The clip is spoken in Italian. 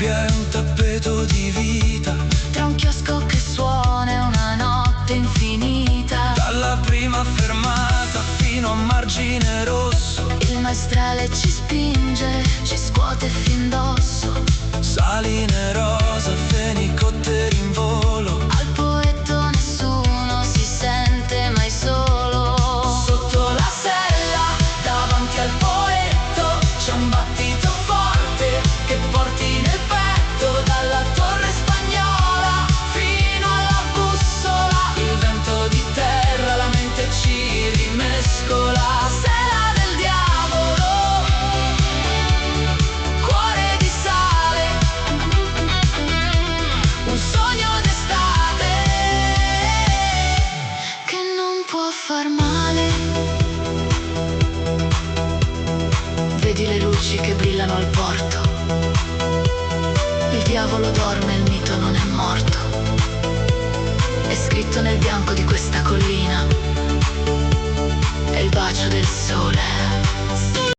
sabbia e un tappeto di vita, tra un chiosco che suona e una notte infinita. dalla prima fermata fino a Margine Rosso, Il maestrale ci spinge, ci scuote fin d'osso. Saline rosa, fenicotteri in volo. Al poeta nessuno si sente mai solo. Sotto la sella, davanti al poetto, c'è un battito forte che porti nel petto. Dalla torre spagnola fino alla bussola, il vento di terra la mente ci rimescola. Sela del diavolo, cuore di sale, un sogno d'estate Che non può far male. Vedi le luci che brillano al porto. Il diavolo dorme, il mito non è morto. È scritto nel bianco di questa collina. È il bacio del sole